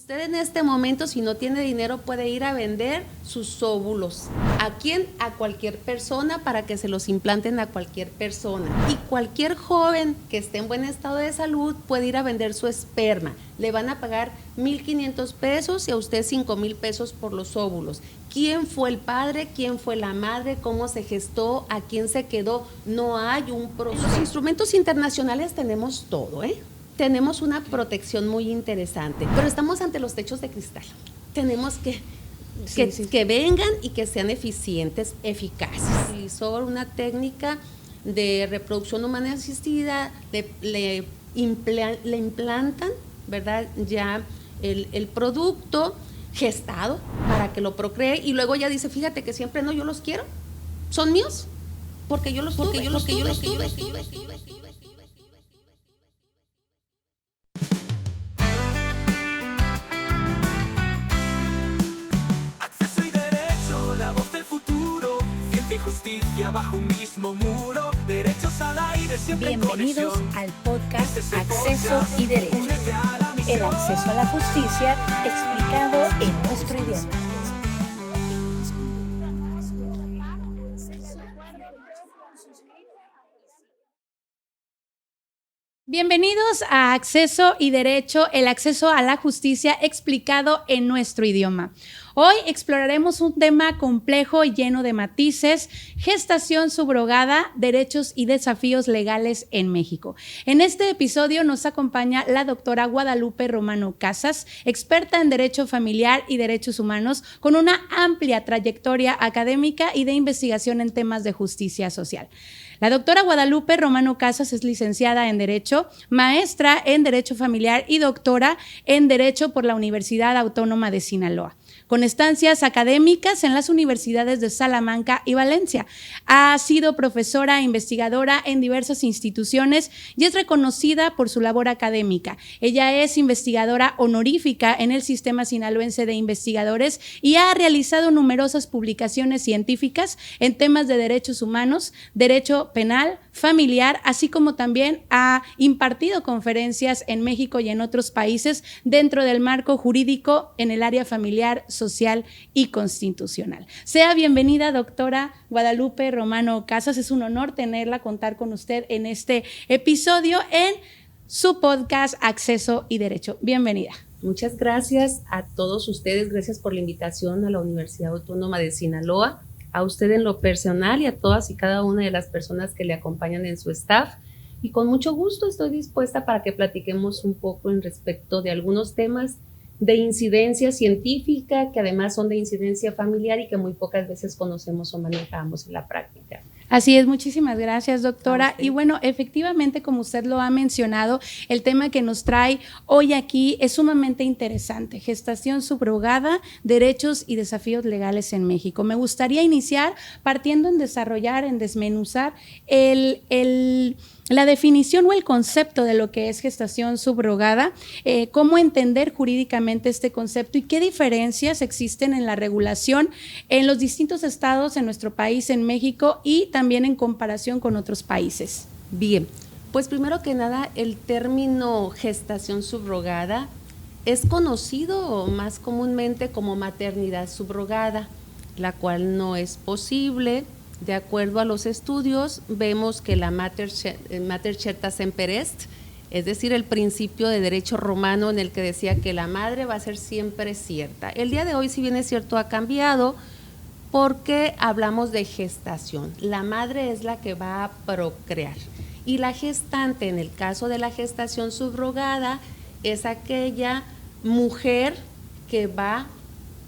Usted en este momento, si no tiene dinero, puede ir a vender sus óvulos. ¿A quién? A cualquier persona, para que se los implanten a cualquier persona. Y cualquier joven que esté en buen estado de salud puede ir a vender su esperma. Le van a pagar 1,500 pesos y a usted 5,000 pesos por los óvulos. ¿Quién fue el padre? ¿Quién fue la madre? ¿Cómo se gestó? ¿A quién se quedó? No hay un proceso. En los instrumentos internacionales tenemos todo, Tenemos una protección muy interesante, pero estamos ante los techos de cristal. Tenemos que vengan y que sean eficientes, eficaces. Utilizó una técnica de reproducción humana asistida, le implantan, ¿verdad?, ya el producto gestado para que lo procree, y luego ya dice, fíjate que siempre no, yo los quiero, son míos, porque yo los tuve. Acceso y derecho, la voz del futuro. Ciencia y justicia bajo un mismo muro. Derechos al aire siempre en Bienvenidos conexión. al podcast Este es el Acceso podcast. y Derecho. Únete a la misión. El acceso a la justicia explicado en nuestro idioma. Bienvenidos a Acceso y Derecho, el acceso a la justicia explicado en nuestro idioma. Hoy exploraremos un tema complejo y lleno de matices: gestación subrogada, derechos y desafíos legales en México. En este episodio nos acompaña la doctora Guadalupe Romano Casas, experta en Derecho Familiar y Derechos Humanos, con una amplia trayectoria académica y de investigación en temas de justicia social. La doctora Guadalupe Romano Casas es licenciada en Derecho, maestra en Derecho Familiar y doctora en Derecho por la Universidad Autónoma de Sinaloa, con estancias académicas en las universidades de Salamanca y Valencia. Ha sido profesora e investigadora en diversas instituciones y es reconocida por su labor académica. Ella es investigadora honorífica en el Sistema Sinaloense de Investigadores y ha realizado numerosas publicaciones científicas en temas de derechos humanos, derecho penal, familiar, así como también ha impartido conferencias en México y en otros países dentro del marco jurídico en el área familiar, social y constitucional. Sea bienvenida, doctora Guadalupe Romano Casas. Es un honor contar con usted en este episodio en su podcast Acceso y Derecho. Bienvenida. Muchas gracias a todos ustedes, gracias por la invitación a la Universidad Autónoma de Sinaloa, a usted en lo personal y a todas y cada una de las personas que le acompañan en su staff. Y con mucho gusto estoy dispuesta para que platiquemos un poco en respecto de algunos temas de incidencia científica, que además son de incidencia familiar y que muy pocas veces conocemos o manejamos en la práctica. Así es, muchísimas gracias, doctora. Y bueno, efectivamente, como usted lo ha mencionado, el tema que nos trae hoy aquí es sumamente interesante: gestación subrogada, derechos y desafíos legales en México. Me gustaría iniciar partiendo en desmenuzar la definición o el concepto de lo que es gestación subrogada, cómo entender jurídicamente este concepto y qué diferencias existen en la regulación en los distintos estados en nuestro país, en México, y también en comparación con otros países. Bien, pues primero que nada, el término gestación subrogada es conocido más comúnmente como maternidad subrogada, la cual no es posible. De acuerdo a los estudios, vemos que la mater certa semper est, es decir, el principio de derecho romano en el que decía que la madre va a ser siempre cierta. El día de hoy, si bien es cierto, ha cambiado, porque hablamos de gestación. La madre es la que va a procrear, y la gestante, en el caso de la gestación subrogada, es aquella mujer que va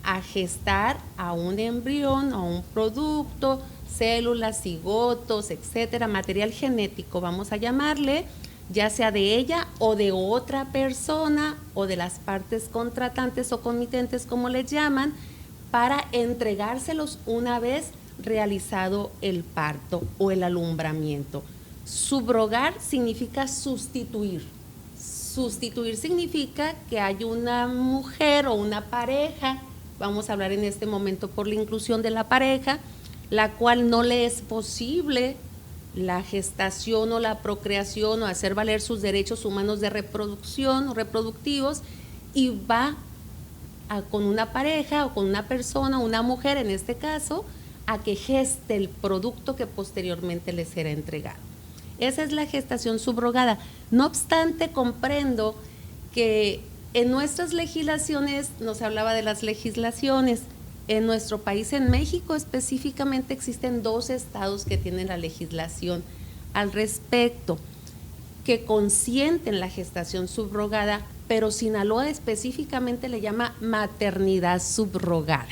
a gestar a un embrión, a un producto, células, cigotos, etcétera, material genético, vamos a llamarle, ya sea de ella o de otra persona o de las partes contratantes o comitentes, como les llaman, para entregárselos una vez realizado el parto o el alumbramiento. Subrogar significa sustituir. Sustituir significa que hay una mujer o una pareja, vamos a hablar en este momento por la inclusión de la pareja, la cual no le es posible la gestación o la procreación o hacer valer sus derechos humanos de reproducción o reproductivos, y va con una pareja o con una persona, una mujer en este caso, a que geste el producto que posteriormente le será entregado. Esa es la gestación subrogada. No obstante, comprendo que en nuestras legislaciones, nos hablaba de las legislaciones, en nuestro país, en México específicamente, existen 2 estados que tienen la legislación al respecto, que consienten la gestación subrogada, pero Sinaloa específicamente le llama maternidad subrogada.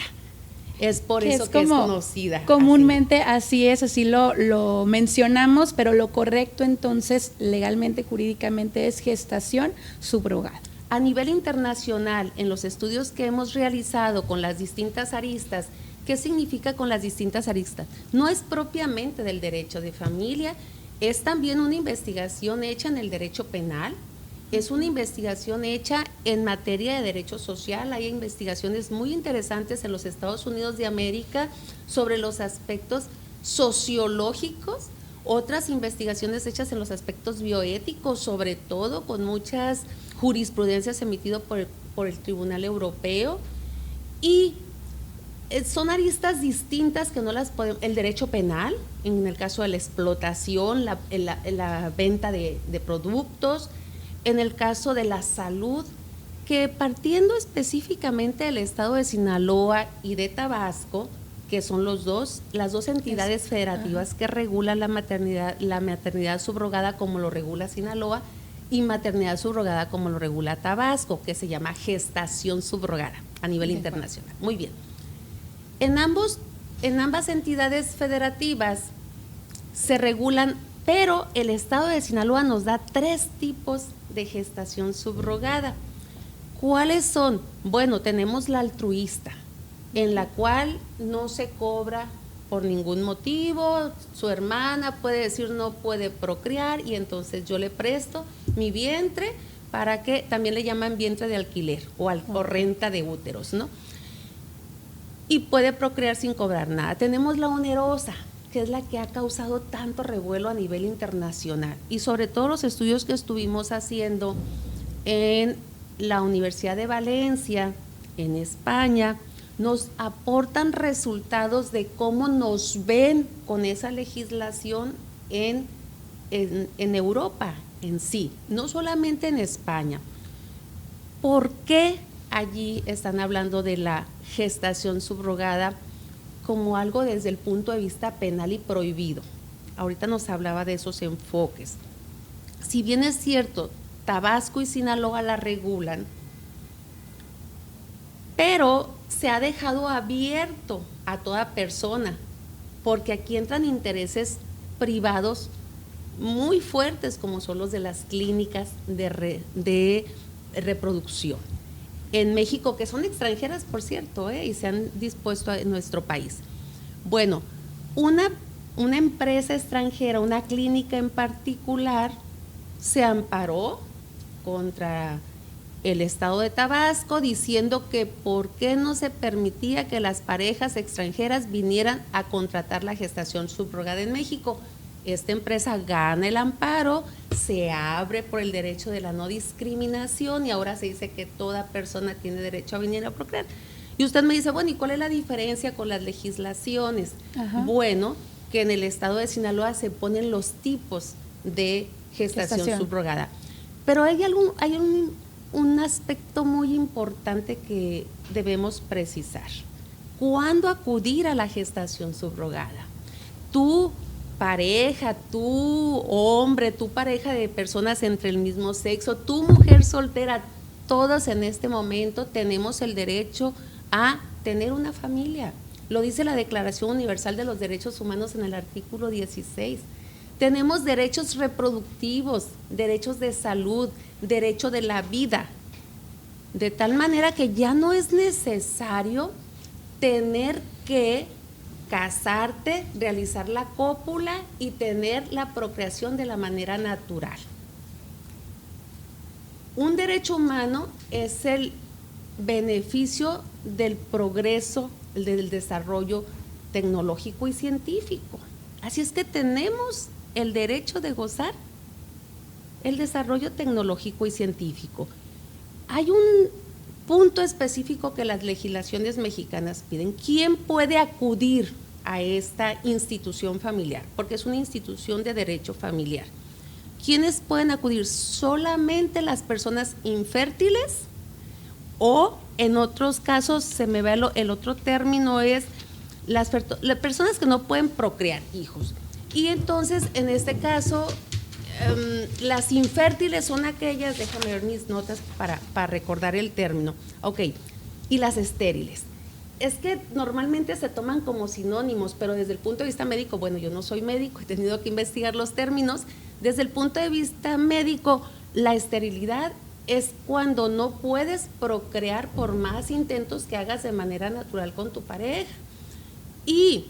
Es por eso que es conocida. Comúnmente así es, así lo mencionamos, pero lo correcto entonces legalmente, jurídicamente es gestación subrogada. A nivel internacional, en los estudios que hemos realizado con las distintas aristas, ¿qué significa con las distintas aristas? No es propiamente del derecho de familia, es también una investigación hecha en el derecho penal, es una investigación hecha en materia de derecho social. Hay investigaciones muy interesantes en los Estados Unidos de América sobre los aspectos sociológicos, otras investigaciones hechas en los aspectos bioéticos, sobre todo con muchas jurisprudencias emitidas por el Tribunal Europeo, y son aristas distintas que no las podemos. El derecho penal, en el caso de la explotación, la venta de productos, en el caso de la salud, que partiendo específicamente del estado de Sinaloa y de Tabasco, que son las dos entidades federativas que regulan la maternidad subrogada como lo regula Sinaloa, y maternidad subrogada como lo regula Tabasco, que se llama gestación subrogada a nivel internacional. Muy bien. En ambas entidades federativas se regulan, pero el estado de Sinaloa nos da 3 tipos de gestación subrogada. ¿Cuáles son? Bueno, tenemos la altruista, en la cual no se cobra por ningún motivo, su hermana puede decir no puede procrear y entonces yo le presto mi vientre para que, también le llaman vientre de alquiler o renta de úteros, ¿no? Y puede procrear sin cobrar nada. Tenemos la onerosa, que es la que ha causado tanto revuelo a nivel internacional, y sobre todo los estudios que estuvimos haciendo en la Universidad de Valencia, en España, nos aportan resultados de cómo nos ven con esa legislación en Europa en sí, no solamente en España. ¿Por qué allí están hablando de la gestación subrogada como algo desde el punto de vista penal y prohibido? Ahorita nos hablaba de esos enfoques. Si bien es cierto, Tabasco y Sinaloa la regulan, pero se ha dejado abierto a toda persona, porque aquí entran intereses privados muy fuertes, como son los de las clínicas de reproducción. En México, que son extranjeras, por cierto, y se han dispuesto en nuestro país. Bueno, una empresa extranjera, una clínica en particular, se amparó contra el estado de Tabasco diciendo que por qué no se permitía que las parejas extranjeras vinieran a contratar la gestación subrogada en México. Esta empresa gana el amparo, se abre por el derecho de la no discriminación y ahora se dice que toda persona tiene derecho a venir a procrear. Y usted me dice, bueno, ¿y cuál es la diferencia con las legislaciones? Ajá. Bueno, que en el estado de Sinaloa se ponen los tipos de gestación subrogada. Pero hay un aspecto muy importante que debemos precisar. ¿Cuándo acudir a la gestación subrogada? Tu pareja, tu hombre, tu pareja de personas entre el mismo sexo, tu mujer soltera, todos en este momento tenemos el derecho a tener una familia. Lo dice la Declaración Universal de los Derechos Humanos en el artículo 16. Tenemos derechos reproductivos, derechos de salud, derecho de la vida, de tal manera que ya no es necesario tener que casarte, realizar la cópula y tener la procreación de la manera natural. Un derecho humano es el beneficio del progreso, del desarrollo tecnológico y científico. Así es que tenemos el derecho de gozar el desarrollo tecnológico y científico. Hay un punto específico que las legislaciones mexicanas piden. ¿Quién puede acudir a esta institución familiar? Porque es una institución de derecho familiar. ¿Quiénes pueden acudir? Solamente las personas infértiles, o en otros casos, se me va el otro término, es las personas que no pueden procrear hijos. Y entonces, en este caso, las infértiles son aquellas, déjame ver mis notas para recordar el término, ok, y las estériles. Es que normalmente se toman como sinónimos, pero desde el punto de vista médico, bueno, yo no soy médico, he tenido que investigar los términos. Desde el punto de vista médico, la esterilidad es cuando no puedes procrear por más intentos que hagas de manera natural con tu pareja. Y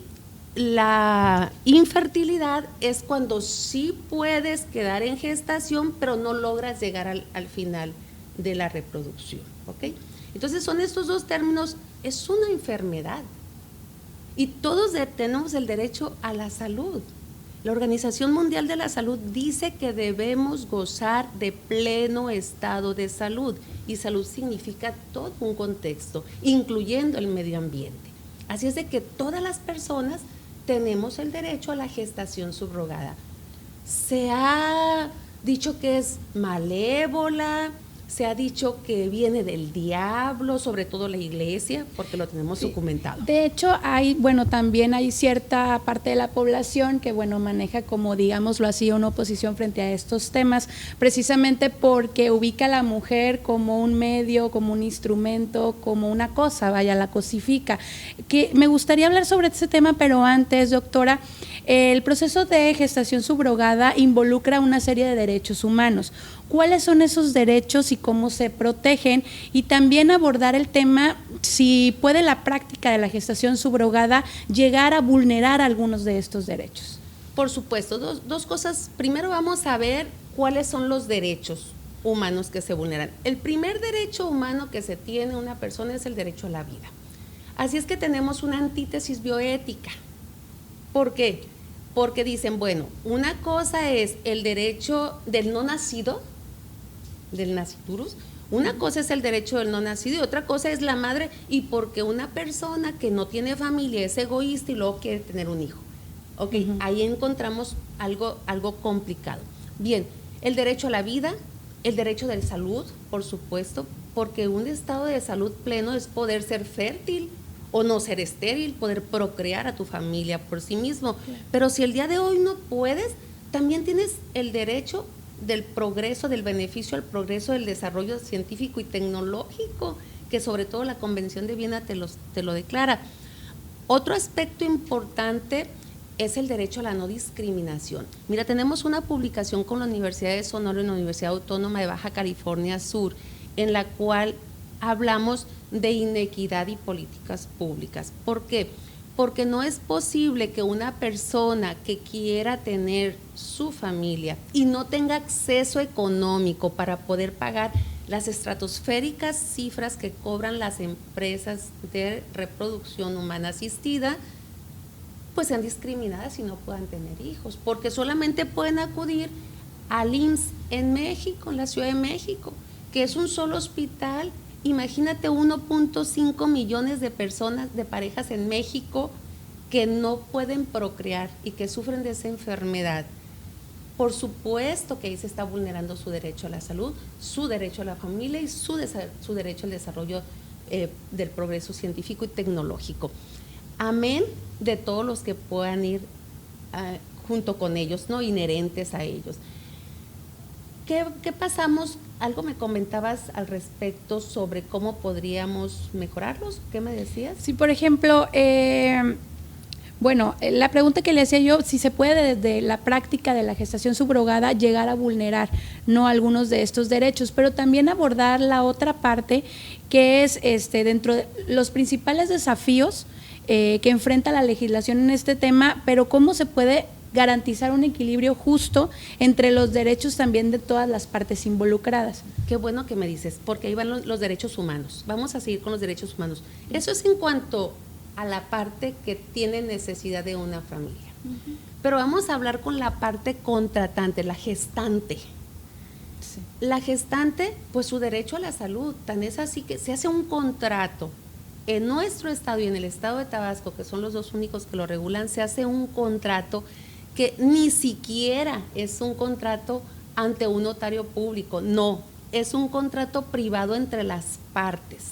la infertilidad es cuando sí puedes quedar en gestación, pero no logras llegar al final de la reproducción, ¿ok? Entonces son estos dos términos, es una enfermedad y todos tenemos el derecho a la salud. La Organización Mundial de la Salud dice que debemos gozar de pleno estado de salud, y salud significa todo un contexto, incluyendo el medio ambiente. Así es de que todas las personas tenemos el derecho a la gestación subrogada. Se ha dicho que es malévola, se ha dicho que viene del diablo, sobre todo la iglesia, porque lo tenemos documentado. De hecho, también hay cierta parte de la población que, maneja como, digámoslo así, una oposición frente a estos temas, precisamente porque ubica a la mujer como un medio, como un instrumento, como una cosa, la cosifica. Que me gustaría hablar sobre ese tema, pero antes, doctora, el proceso de gestación subrogada involucra una serie de derechos humanos. ¿Cuáles son esos derechos y cómo se protegen? Y también abordar el tema, si puede la práctica de la gestación subrogada llegar a vulnerar algunos de estos derechos. Por supuesto, dos cosas. Primero vamos a ver cuáles son los derechos humanos que se vulneran. El primer derecho humano que se tiene una persona es el derecho a la vida. Así es que tenemos una antítesis bioética. ¿Por qué? Porque dicen, una cosa es el derecho del no nacido, del naciturus, una cosa es el derecho del no nacido y otra cosa es la madre, y porque una persona que no tiene familia es egoísta y luego quiere tener un hijo. Ok, ahí encontramos algo complicado. Bien, el derecho a la vida, el derecho de la salud, por supuesto, porque un estado de salud pleno es poder ser fértil o no ser estéril, poder procrear a tu familia por sí mismo. Claro. Pero si el día de hoy no puedes, también tienes el derecho del progreso, del beneficio al progreso del desarrollo científico y tecnológico, que sobre todo la Convención de Viena te lo declara. Otro aspecto importante es el derecho a la no discriminación. Mira, tenemos una publicación con la Universidad de Sonora y la Universidad Autónoma de Baja California Sur, en la cual hablamos de inequidad y políticas públicas. ¿Por qué? Porque no es posible que una persona que quiera tener su familia y no tenga acceso económico para poder pagar las estratosféricas cifras que cobran las empresas de reproducción humana asistida, pues sean discriminadas y no puedan tener hijos, porque solamente pueden acudir al IMSS en México, en la Ciudad de México, que es un solo hospital. Imagínate 1.5 millones de personas, de parejas en México que no pueden procrear y que sufren de esa enfermedad. Por supuesto que ahí se está vulnerando su derecho a la salud, su derecho a la familia y su derecho al desarrollo del progreso científico y tecnológico. Amén de todos los que puedan ir junto con ellos, no inherentes a ellos. ¿Qué pasamos? Algo me comentabas al respecto sobre cómo podríamos mejorarlos. ¿Qué me decías? Sí, por ejemplo, la pregunta que le hacía yo, si se puede desde la práctica de la gestación subrogada llegar a vulnerar algunos de estos derechos, pero también abordar la otra parte que es dentro de los principales desafíos que enfrenta la legislación en este tema, pero cómo se puede garantizar un equilibrio justo entre los derechos también de todas las partes involucradas. Qué bueno que me dices, porque ahí van los derechos humanos. Vamos a seguir con los derechos humanos. Eso es en cuanto a la parte que tiene necesidad de una familia. Pero vamos a hablar con la parte contratante, la gestante. Sí. La gestante, pues su derecho a la salud, tan es así que se hace un contrato. En nuestro estado y en el estado de Tabasco, que son los dos únicos que lo regulan, se hace un contrato que ni siquiera es un contrato ante un notario público, no, es un contrato privado entre las partes.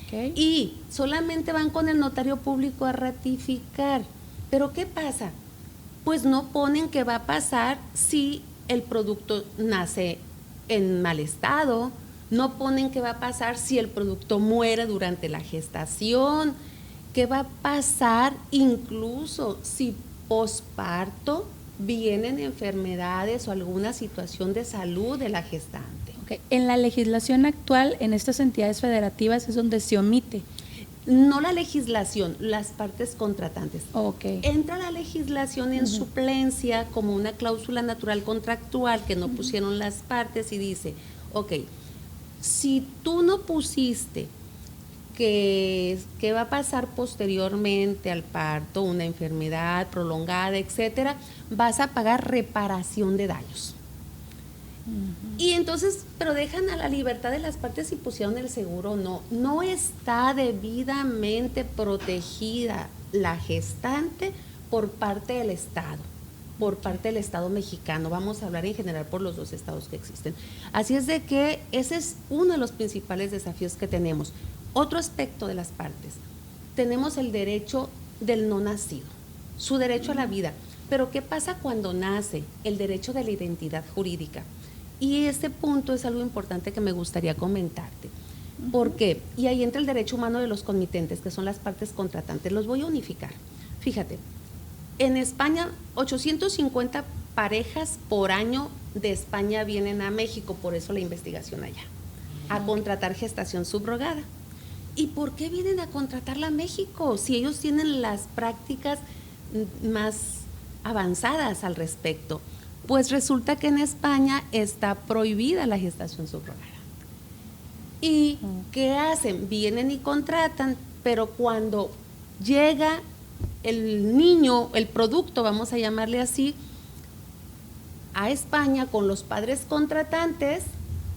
Okay. Y solamente van con el notario público a ratificar. Pero ¿qué pasa? Pues no ponen qué va a pasar si el producto nace en mal estado, no ponen qué va a pasar si el producto muere durante la gestación, qué va a pasar incluso si posparto vienen enfermedades o alguna situación de salud de la gestante. Okay. En la legislación actual, en estas entidades federativas es donde se omite. No la legislación, las partes contratantes. Okay. Entra la legislación en suplencia como una cláusula natural contractual que no pusieron las partes y dice, ok, si tú no pusiste que va a pasar posteriormente al parto, una enfermedad prolongada, etcétera, vas a pagar reparación de daños. Y entonces, pero dejan a la libertad de las partes si pusieron el seguro o no. No está debidamente protegida la gestante por parte del Estado, por parte del Estado mexicano. Vamos a hablar en general por los dos estados que existen. Así es de que ese es uno de los principales desafíos que tenemos. Otro aspecto de las partes, tenemos el derecho del no nacido, su derecho a la vida. Pero ¿qué pasa cuando nace? El derecho de la identidad jurídica. Y este punto es algo importante que me gustaría comentarte. ¿Por qué? Y ahí entra el derecho humano de los comitentes, que son las partes contratantes. Los voy a unificar. Fíjate, en España 850 parejas por año de España vienen a México, por eso la investigación allá, a contratar gestación subrogada. ¿Y por qué vienen a contratarla a México? Si ellos tienen las prácticas más avanzadas al respecto. Pues resulta que en España está prohibida la gestación subrogada. ¿Y qué hacen? Vienen y contratan, pero cuando llega el niño, el producto, vamos a llamarle así, a España con los padres contratantes,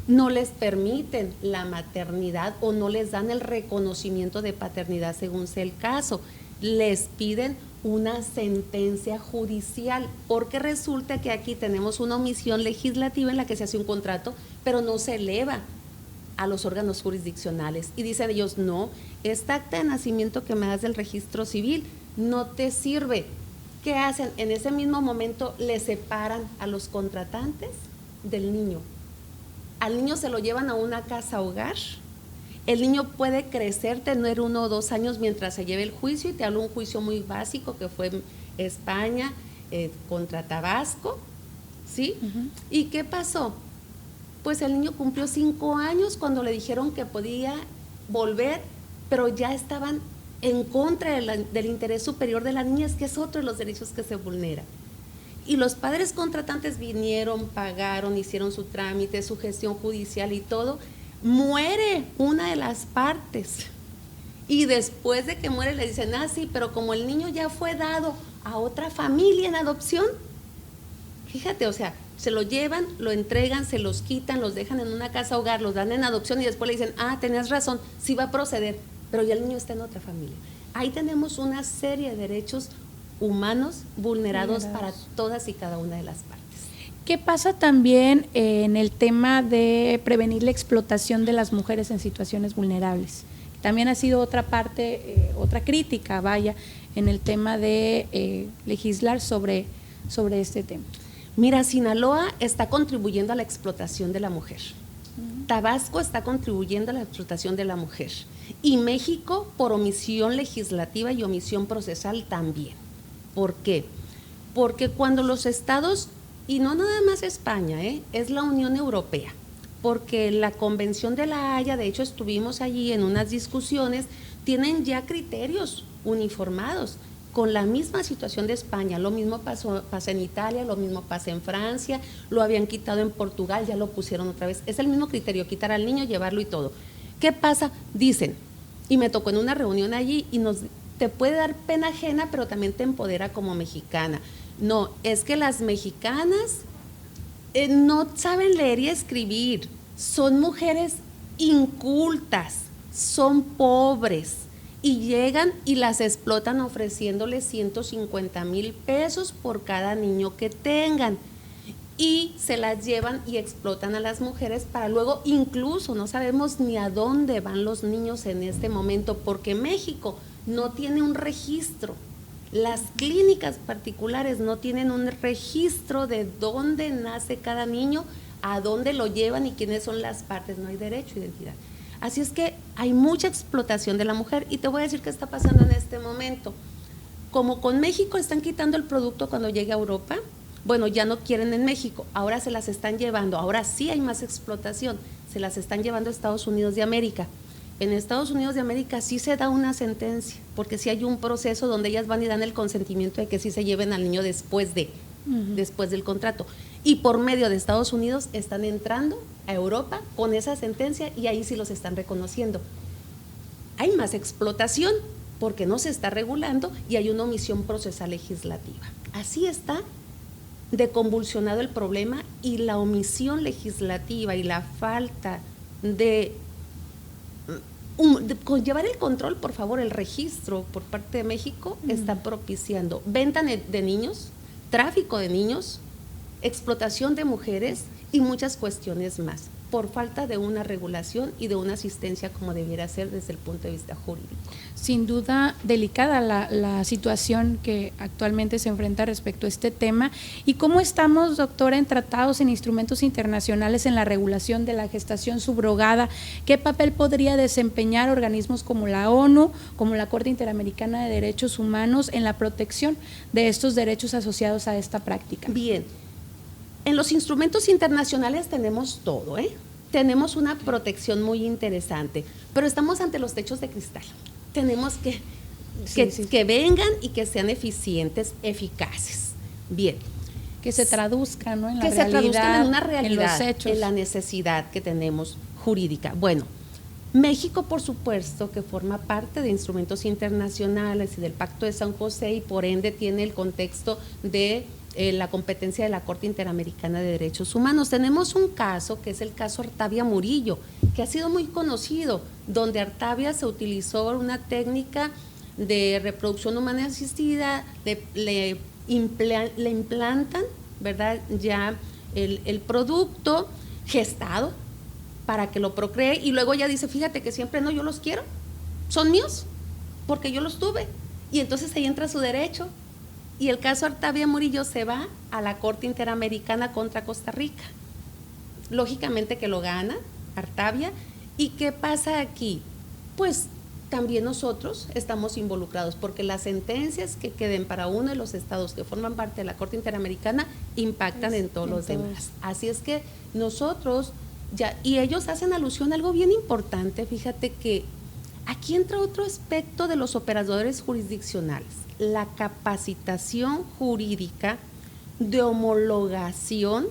no les permiten la maternidad o no les dan el reconocimiento de paternidad según sea el caso. Les piden una sentencia judicial, porque resulta que aquí tenemos una omisión legislativa en la que se hace un contrato, pero no se eleva a los órganos jurisdiccionales. Y dicen ellos, no, esta acta de nacimiento que me das del registro civil no te sirve. ¿Qué hacen? En ese mismo momento le separan a los contratantes del niño. Al niño se lo llevan a una casa hogar. El niño puede crecer, tener 1 o 2 años mientras se lleve el juicio, y te hablo de un juicio muy básico que fue en España contra Tabasco, ¿sí? ¿Y qué pasó? Pues el niño cumplió 5 años cuando le dijeron que podía volver, pero ya estaban en contra del interés superior de la niña, es que es otro de los derechos que se vulnera. Y los padres contratantes vinieron, pagaron, hicieron su trámite, su gestión judicial y todo. Muere una de las partes y después de que muere le dicen, sí, pero como el niño ya fue dado a otra familia en adopción, fíjate, o sea, se lo llevan, lo entregan, se los quitan, los dejan en una casa hogar, los dan en adopción y después le dicen, tenías razón, sí va a proceder, pero ya el niño está en otra familia. Ahí tenemos una serie de derechos humanos vulnerados para todas y cada una de las partes. ¿Qué pasa también en el tema de prevenir la explotación de las mujeres en situaciones vulnerables? También ha sido otra parte, otra crítica, vaya, en el tema de legislar sobre este tema. Mira, Sinaloa está contribuyendo a la explotación de la mujer. Tabasco está contribuyendo a la explotación de la mujer. Y México, por omisión legislativa y omisión procesal también. ¿Por qué? Porque cuando los estados, y no nada más España, es la Unión Europea, porque la Convención de la Haya, de hecho estuvimos allí en unas discusiones, tienen ya criterios uniformados con la misma situación de España. Lo mismo pasa en Italia, lo mismo pasa en Francia, lo habían quitado en Portugal, ya lo pusieron otra vez. Es el mismo criterio, quitar al niño, llevarlo y todo. ¿Qué pasa? Dicen, y me tocó en una reunión allí, y te puede dar pena ajena, pero también te empodera como mexicana. No, es que las mexicanas no saben leer y escribir, son mujeres incultas, son pobres y llegan y las explotan ofreciéndoles 150,000 pesos por cada niño que tengan. Y se las llevan y explotan a las mujeres para luego, incluso no sabemos ni a dónde van los niños en este momento, porque México no tiene un registro. Las clínicas particulares no tienen un registro de dónde nace cada niño, a dónde lo llevan y quiénes son las partes. No hay derecho a identidad. Así es que hay mucha explotación de la mujer, y te voy a decir qué está pasando en este momento. Como con México están quitando el producto cuando llegue a Europa, bueno, ya no quieren en México, ahora se las están llevando, ahora sí hay más explotación, se las están llevando a Estados Unidos de América. En Estados Unidos de América sí se da una sentencia, porque sí hay un proceso donde ellas van y dan el consentimiento de que sí se lleven al niño después del contrato. Y por medio de Estados Unidos están entrando a Europa con esa sentencia y ahí sí los están reconociendo. Hay más explotación porque no se está regulando y hay una omisión procesal legislativa. Así está de convulsionado el problema, y la omisión legislativa y la falta de llevar el control, por favor, el registro por parte de México está propiciando venta de niños, tráfico de niños, explotación de mujeres y muchas cuestiones más, por falta de una regulación y de una asistencia como debiera ser desde el punto de vista jurídico. Sin duda delicada la situación que actualmente se enfrenta respecto a este tema. ¿Y cómo estamos, doctora, en tratados, en instrumentos internacionales en la regulación de la gestación subrogada? ¿Qué papel podría desempeñar organismos como la ONU, como la Corte Interamericana de Derechos Humanos en la protección de estos derechos asociados a esta práctica? Bien, en los instrumentos internacionales tenemos todo, tenemos una protección muy interesante, pero estamos ante los techos de cristal. Tenemos que vengan y que sean eficientes, eficaces. Bien. Que se traduzcan, ¿no? En la que realidad, se traduzcan en una realidad, en los hechos, en la necesidad que tenemos jurídica. Bueno, México, por supuesto, que forma parte de instrumentos internacionales y del Pacto de San José, y por ende tiene el contexto de la competencia de la Corte Interamericana de Derechos Humanos. Tenemos un caso que es el caso Artavia Murillo, que ha sido muy conocido, donde Artavia se utilizó una técnica de reproducción humana asistida, le implantan, ¿verdad?, ya el producto gestado para que lo procree, y luego ella dice, fíjate que siempre no, yo los quiero, son míos, porque yo los tuve, y entonces ahí entra su derecho. Y el caso Artavia Murillo se va a la Corte Interamericana contra Costa Rica. Lógicamente que lo gana Artavia. ¿Y qué pasa aquí? Pues también nosotros estamos involucrados, porque las sentencias que queden para uno de los estados que forman parte de la Corte Interamericana impactan en todos los demás. Así es que nosotros ya, y ellos hacen alusión a algo bien importante. Fíjate que aquí entra otro aspecto de los operadores jurisdiccionales, la capacitación jurídica de homologación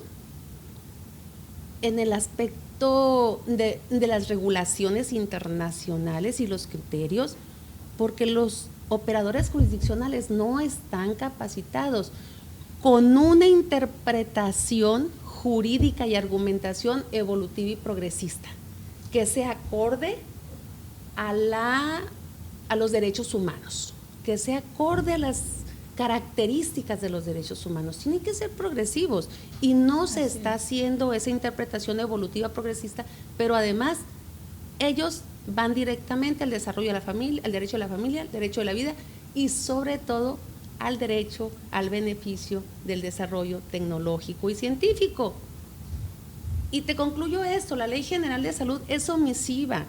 en el aspecto de las regulaciones internacionales y los criterios, porque los operadores jurisdiccionales no están capacitados con una interpretación jurídica y argumentación evolutiva y progresista que se acorde a los derechos humanos, que sea acorde a las características de los derechos humanos. Tienen que ser progresivos, y no se está haciendo esa interpretación evolutiva progresista, pero además ellos van directamente al desarrollo de la familia, al derecho de la familia, al derecho de la vida, y sobre todo al derecho al beneficio del desarrollo tecnológico y científico. Y te concluyo esto, la Ley General de Salud es omisiva.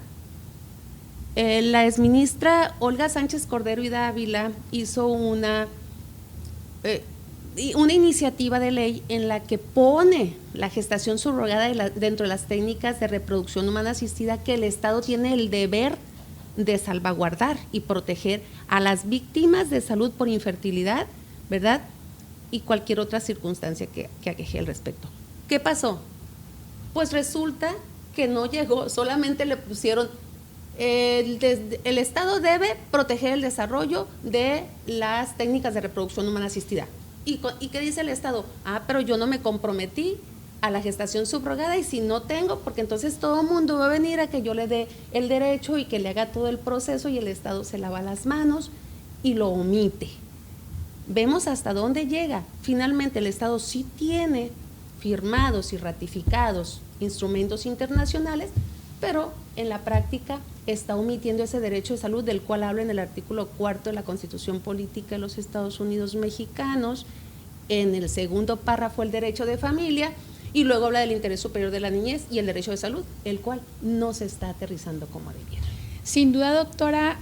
La exministra Olga Sánchez Cordero y Dávila hizo una iniciativa de ley en la que pone la gestación subrogada dentro de las técnicas de reproducción humana asistida, que el Estado tiene el deber de salvaguardar y proteger a las víctimas de salud por infertilidad, ¿verdad?, y cualquier otra circunstancia que aqueje al respecto. ¿Qué pasó? Pues resulta que no llegó, solamente le pusieron el Estado debe proteger el desarrollo de las técnicas de reproducción humana asistida. ¿Y qué dice el Estado? Pero yo no me comprometí a la gestación subrogada, y si no tengo, porque entonces todo el mundo va a venir a que yo le dé el derecho y que le haga todo el proceso, y el Estado se lava las manos y lo omite. Vemos hasta dónde llega. Finalmente el Estado sí tiene firmados y ratificados instrumentos internacionales, pero en la práctica está omitiendo ese derecho de salud del cual habla en el artículo 4 de la Constitución Política de los Estados Unidos Mexicanos. En el segundo párrafo, el derecho de familia, y luego habla del interés superior de la niñez y el derecho de salud, el cual no se está aterrizando como debiera. Sin duda, doctora,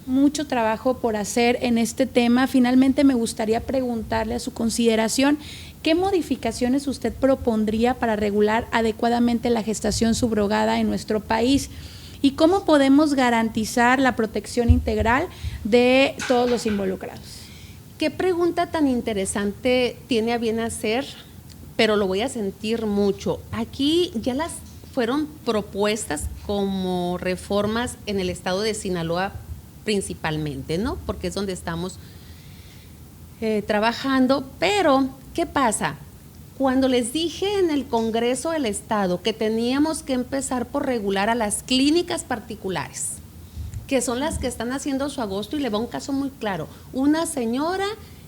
mucho trabajo por hacer en este tema. Finalmente me gustaría preguntarle a su consideración, ¿qué modificaciones usted propondría para regular adecuadamente la gestación subrogada en nuestro país? ¿Y cómo podemos garantizar la protección integral de todos los involucrados? Qué pregunta tan interesante tiene a bien hacer, pero lo voy a sentir mucho. Aquí ya las fueron propuestas como reformas en el estado de Sinaloa principalmente, ¿no? Porque es donde estamos trabajando, pero ¿qué pasa? Cuando les dije en el Congreso del Estado que teníamos que empezar por regular a las clínicas particulares, que son las que están haciendo su agosto, y le va un caso muy claro, una señora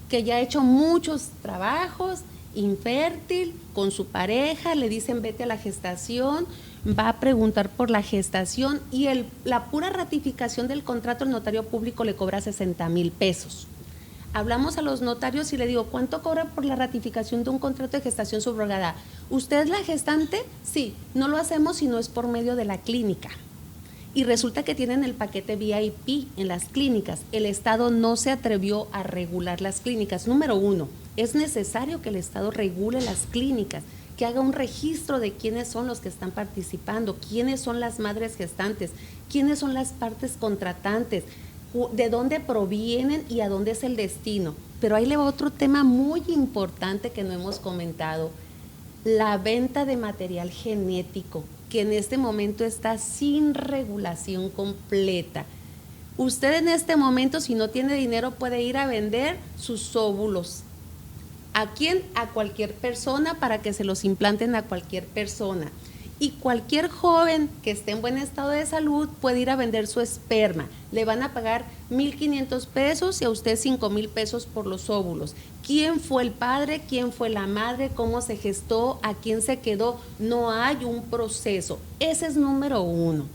que ya ha hecho muchos trabajos, infértil, con su pareja, le dicen vete a la gestación, va a preguntar por la gestación, y la pura ratificación del contrato el notario público le cobra 60,000 pesos. Hablamos a los notarios y le digo, ¿cuánto cobra por la ratificación de un contrato de gestación subrogada? ¿Usted es la gestante? Sí, no lo hacemos si no es por medio de la clínica. Y resulta que tienen el paquete VIP en las clínicas. El Estado no se atrevió a regular las clínicas. Número uno, es necesario que el Estado regule las clínicas, que haga un registro de quiénes son los que están participando, quiénes son las madres gestantes, quiénes son las partes contratantes, de dónde provienen y a dónde es el destino. Pero ahí le va otro tema muy importante que no hemos comentado, la venta de material genético, que en este momento está sin regulación completa. Usted en este momento, si no tiene dinero, puede ir a vender sus óvulos. ¿A quién? A cualquier persona, para que se los implanten a cualquier persona. Y cualquier joven que esté en buen estado de salud puede ir a vender su esperma. Le van a pagar 1,500 pesos y a usted 5,000 pesos por los óvulos. ¿Quién fue el padre? ¿Quién fue la madre? ¿Cómo se gestó? ¿A quién se quedó? No hay un proceso. Ese es número uno.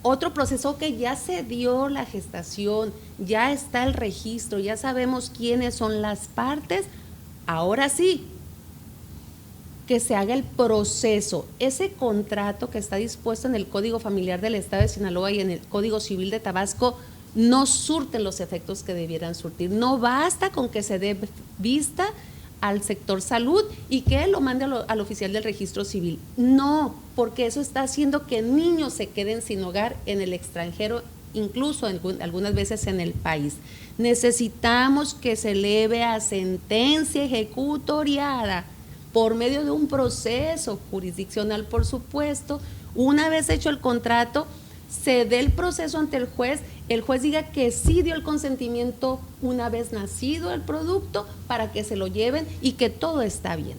Otro proceso, que ya se dio la gestación, ya está el registro, ya sabemos quiénes son las partes. Ahora sí, que se haga el proceso. Ese contrato que está dispuesto en el Código Familiar del Estado de Sinaloa y en el Código Civil de Tabasco no surten los efectos que debieran surtir. No basta con que se dé vista al sector salud y que él lo mande al oficial del registro civil. No, porque eso está haciendo que niños se queden sin hogar en el extranjero, incluso algunas veces en el país. Necesitamos que se eleve a sentencia ejecutoriada por medio de un proceso jurisdiccional, por supuesto. Una vez hecho el contrato, se dé el proceso ante el juez diga que sí dio el consentimiento una vez nacido el producto para que se lo lleven y que todo está bien.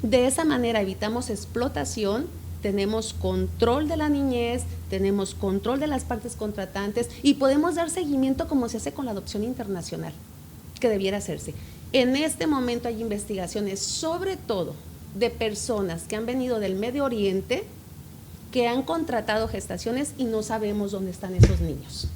De esa manera evitamos explotación, tenemos control de la niñez, tenemos control de las partes contratantes y podemos dar seguimiento como se hace con la adopción internacional, que debiera hacerse. En este momento hay investigaciones, sobre todo de personas que han venido del Medio Oriente, que han contratado gestaciones y no sabemos dónde están esos niños.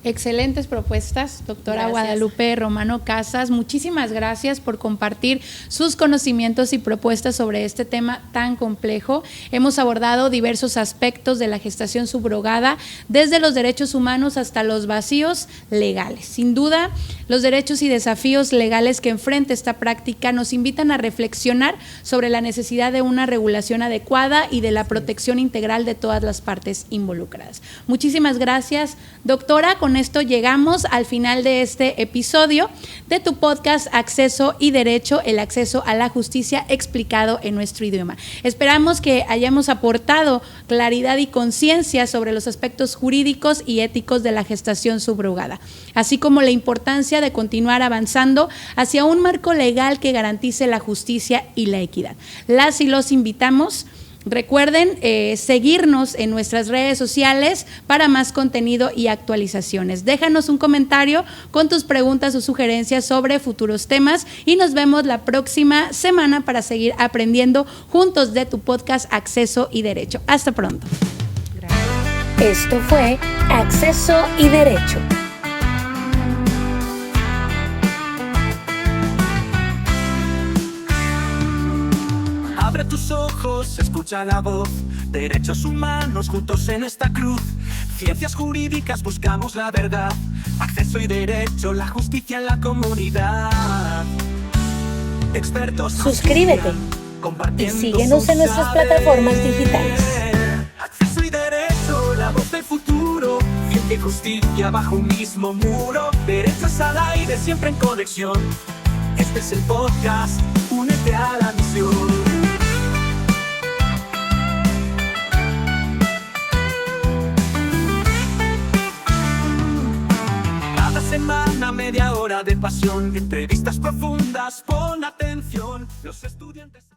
Excelentes propuestas, doctora Gracias. Guadalupe Romano Casas. Muchísimas gracias por compartir sus conocimientos y propuestas sobre este tema tan complejo. Hemos abordado diversos aspectos de la gestación subrogada, desde los derechos humanos hasta los vacíos legales. Sin duda, los derechos y desafíos legales que enfrenta esta práctica nos invitan a reflexionar sobre la necesidad de una regulación adecuada y de la protección integral de todas las partes involucradas. Muchísimas gracias, doctora. Con con esto llegamos al final de este episodio de tu podcast Acceso y Derecho, el acceso a la justicia explicado en nuestro idioma. Esperamos que hayamos aportado claridad y conciencia sobre los aspectos jurídicos y éticos de la gestación subrogada, así como la importancia de continuar avanzando hacia un marco legal que garantice la justicia y la equidad. Las y los invitamos. Recuerden seguirnos en nuestras redes sociales para más contenido y actualizaciones. Déjanos un comentario con tus preguntas o sugerencias sobre futuros temas y nos vemos la próxima semana para seguir aprendiendo juntos de tu podcast Acceso y Derecho. Hasta pronto. Gracias. Esto fue Acceso y Derecho. Abre tus ojos, escucha la voz. Derechos humanos juntos en esta cruz. Ciencias jurídicas, buscamos la verdad. Acceso y derecho, la justicia en la comunidad. Expertos. Suscríbete y síguenos en nuestras plataformas digitales. Acceso y derecho, la voz del futuro. Ciencia y justicia bajo un mismo muro. Derechos al aire, siempre en conexión. Este es el podcast, únete a la misión. Semana, media hora de pasión, entrevistas profundas por